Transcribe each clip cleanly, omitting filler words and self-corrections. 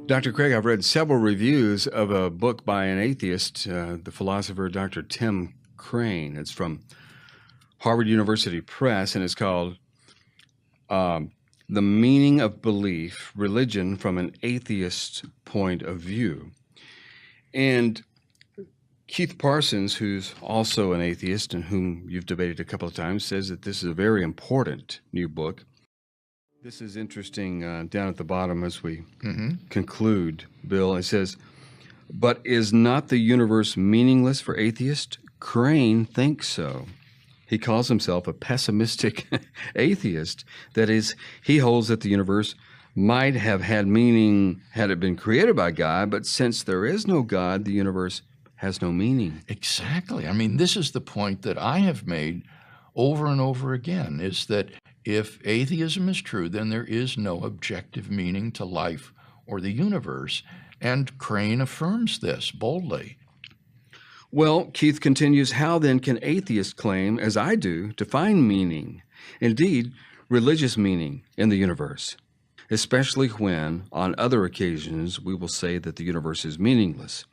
Dr. Craig, I've read several reviews of a book by an atheist, the philosopher Dr. Tim Crane. It's from Harvard University Press, and it's called The Meaning of Belief, Religion from an Atheist Point of View. And Keith Parsons, who's also an atheist and whom you've debated a couple of times, says that this is a very important new book. This is interesting down at the bottom as we conclude, Bill. It says, but is not the universe meaningless for atheists? Crane thinks so. He calls himself a pessimistic atheist. That is, he holds that the universe might have had meaning had it been created by God, but since there is no God, the universe has no meaning. Exactly. I mean, this is the point that I have made over and over again, is that if atheism is true, then there is no objective meaning to life or the universe. And Crane affirms this boldly. Well, Keith continues, how then can atheists claim, as I do, to find meaning, indeed, religious meaning in the universe, especially when, on other occasions, we will say that the universe is meaningless?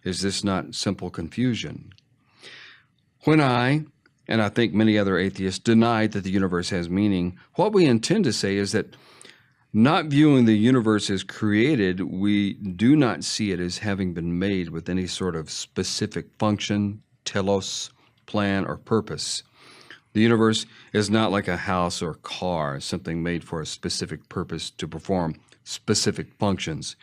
Is this not simple confusion? When and I think many other atheists, deny that the universe has meaning, what we intend to say is that not viewing the universe as created, we do not see it as having been made with any sort of specific function, telos, plan, or purpose. The universe is not like a house or car, something made for a specific purpose to perform specific functions.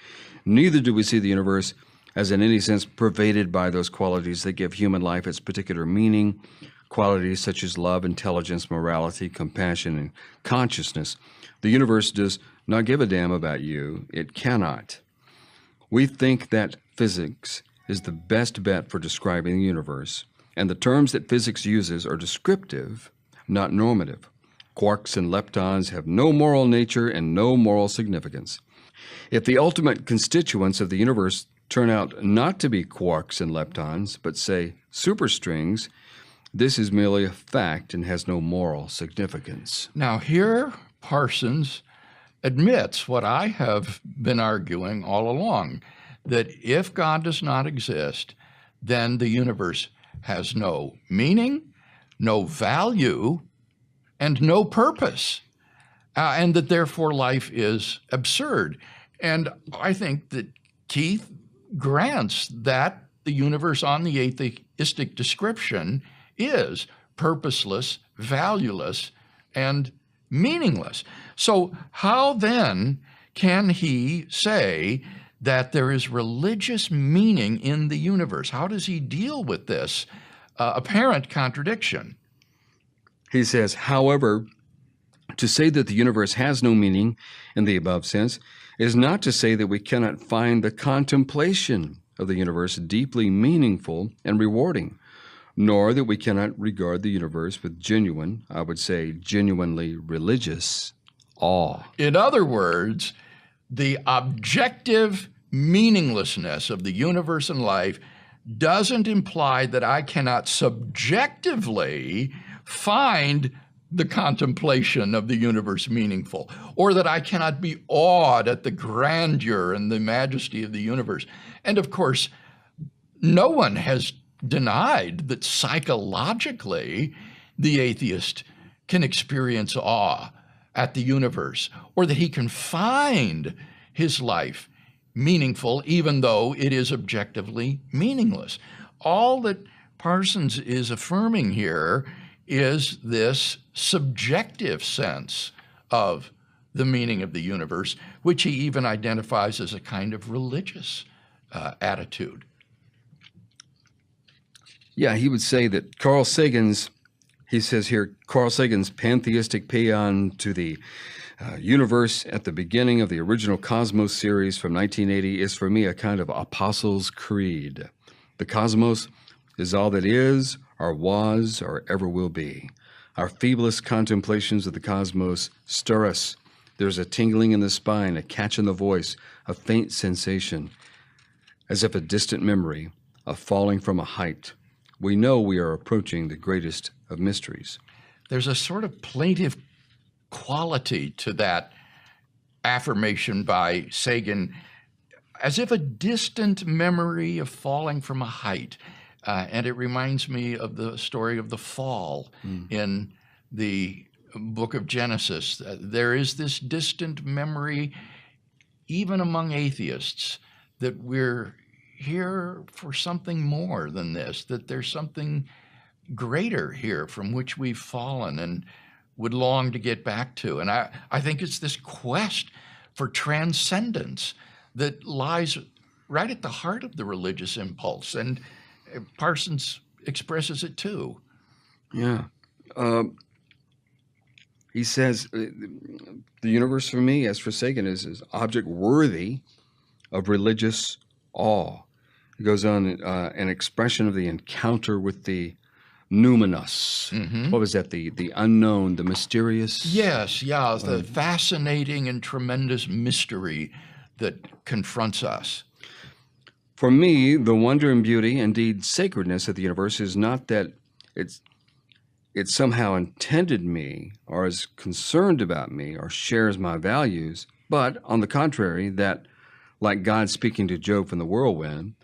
Neither do we see the universe as in any sense pervaded by those qualities that give human life its particular meaning, qualities such as love, intelligence, morality, compassion, and consciousness. The universe does not give a damn about you. It cannot. We think that physics is the best bet for describing the universe, and the terms that physics uses are descriptive, not normative. Quarks and leptons have no moral nature and no moral significance. If the ultimate constituents of the universe turn out not to be quarks and leptons, but say superstrings, this is merely a fact and has no moral significance. Now here, Parsons admits what I have been arguing all along, that if God does not exist, then the universe has no meaning, no value, and no purpose, and that therefore life is absurd. And I think that Keith grants that the universe on the atheistic description is purposeless, valueless, and meaningless. So how then can he say that there is religious meaning in the universe? How does he deal with this apparent contradiction? He says, however, to say that the universe has no meaning in the above sense is not to say that we cannot find the contemplation of the universe deeply meaningful and rewarding, nor that we cannot regard the universe with genuine, I would say genuinely religious, awe. In other words, the objective meaninglessness of the universe and life doesn't imply that I cannot subjectively find the contemplation of the universe meaningful, or that I cannot be awed at the grandeur and the majesty of the universe. And of course, no one has denied that psychologically the atheist can experience awe at the universe, or that he can find his life meaningful even though it is objectively meaningless. All that Parsons is affirming here is this subjective sense of the meaning of the universe, which he even identifies as a kind of religious attitude. Yeah, he would say that Carl Sagan's pantheistic paean to the universe at the beginning of the original Cosmos series from 1980 is for me a kind of Apostles' Creed. The cosmos is all that is, or was, or ever will be. Our feeblest contemplations of the cosmos stir us. There's a tingling in the spine, a catch in the voice, a faint sensation, as if a distant memory of falling from a height. We know we are approaching the greatest of mysteries. There's a sort of plaintive quality to that affirmation by Sagan as if a distant memory of falling from a height. And it reminds me of the story of the fall in the book of Genesis. There is this distant memory, even among atheists, that we're here for something more than this, that there's something greater here from which we've fallen and would long to get back to. And I think it's this quest for transcendence that lies right at the heart of the religious impulse. And Parsons expresses it too. Yeah. He says, the universe for me, as forsaken, is object worthy of religious awe. It goes on, an expression of the encounter with the numinous. Mm-hmm. What was that? The unknown, the mysterious? Yes, yeah, the fascinating and tremendous mystery that confronts us. For me, the wonder and beauty, indeed sacredness of the universe is not that it somehow intended me or is concerned about me or shares my values, but on the contrary, that, like God speaking to Job from the whirlwind,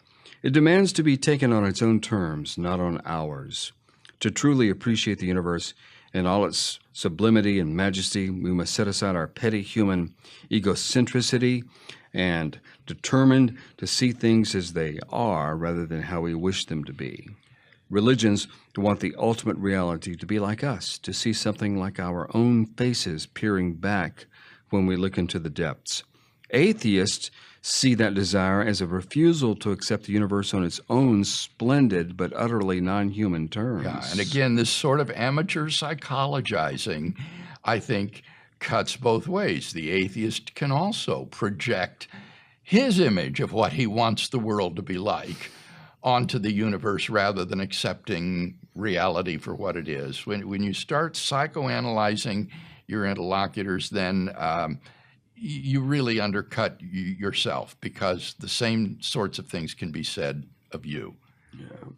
it demands to be taken on its own terms, not on ours. To truly appreciate the universe in all its sublimity and majesty, we must set aside our petty human egocentricity and determined to see things as they are rather than how we wish them to be. Religions want the ultimate reality to be like us, to see something like our own faces peering back when we look into the depths. Atheists see that desire as a refusal to accept the universe on its own splendid but utterly non-human terms. Yeah, and again, this sort of amateur psychologizing, I think, cuts both ways. The atheist can also project his image of what he wants the world to be like onto the universe rather than accepting reality for what it is. When you start psychoanalyzing your interlocutors, then you really undercut yourself, because the same sorts of things can be said of you. Yeah.